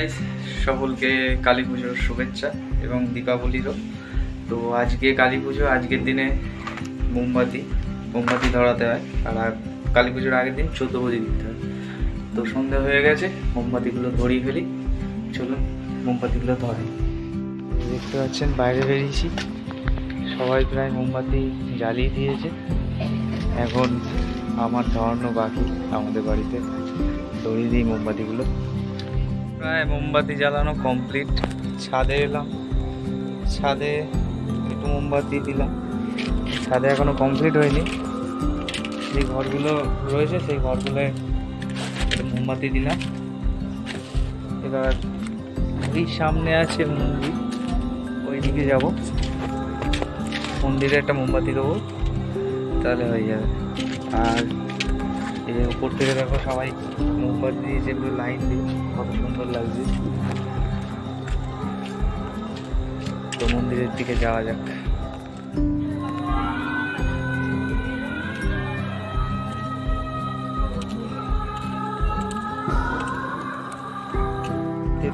Guys, সকলকে কালী পুজোর শুভেচ্ছা এবং দীপাবলিরও। তো আজকে কালী পুজো, আজকের দিনে মোমবাতি ধরাতে হয়। আর কালী পুজোর আগের দিন 14 বজি দিতে হয়। তো সন্ধ্যা হয়ে গেছে, মোমবাতিগুলো ধরিয়ে ফেলি। চলুন মোমবাতিগুলো ধরে। দেখতে পাচ্ছেন বাইরে বেরিয়েছি, সবাই প্রায় মোমবাতি জ্বালিয়ে দিয়েছে। এখন আমার ধরানো বাকি আমাদের বাড়িতে, ধরিয়ে দিই মোমবাতিগুলো। প্রায় মোমবাতি জ্বালানো কমপ্লিট। ছাদে এলাম, ছাদে একটু মোমবাতি দিলাম। ছাদে এখনো কমপ্লিট হয়নি, যে ঘরগুলো রয়েছে সেই ঘরগুলোয় একটু মোমবাতি দিলাম। এবার ওই সামনে আছে মন্দির, ওই দিকে যাব, মন্দিরে একটা মোমবাতি দেবো, তাহলে হয়ে যাবে। আর এই যে উপর থেকে দেখো সবাই মোমবাতি দিয়ে যেগুলো লাইন দিয়ে, কত সুন্দর লাগছে। তো মন্দিরের দিকে যাওয়া যাক।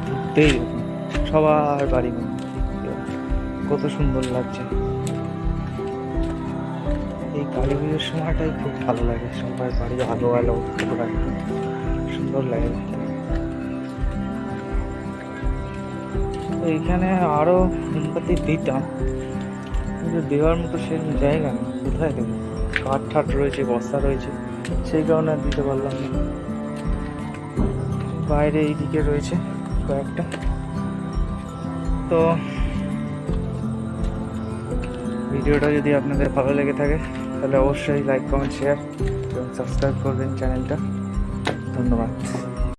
ঢুকতেই সবার বাড়ি মন্দির, কত সুন্দর লাগছে। এই কালী পুজোর সময়টাই খুব ভালো লাগে, সবার বাড়ি আলো আলো একদম সুন্দর লাগে। তো এইখানে আরো মোমবাতি দিতাম, কিন্তু দেওয়ার মতো সেরকম জায়গা নেই। কোথায় দেবো? কাঠ ঠাট রয়েছে, বস্তা রয়েছে, সেই কারণে আর দিতে পারলাম না। বাইরে এইদিকে রয়েছে কয়েকটা। তো ভিডিওটা যদি আপনাদের ভালো লেগে থাকে তাহলে অবশ্যই লাইক, কমেন্ট, শেয়ার এবং সাবস্ক্রাইব করবেন চ্যানেলটা। ধন্যবাদ।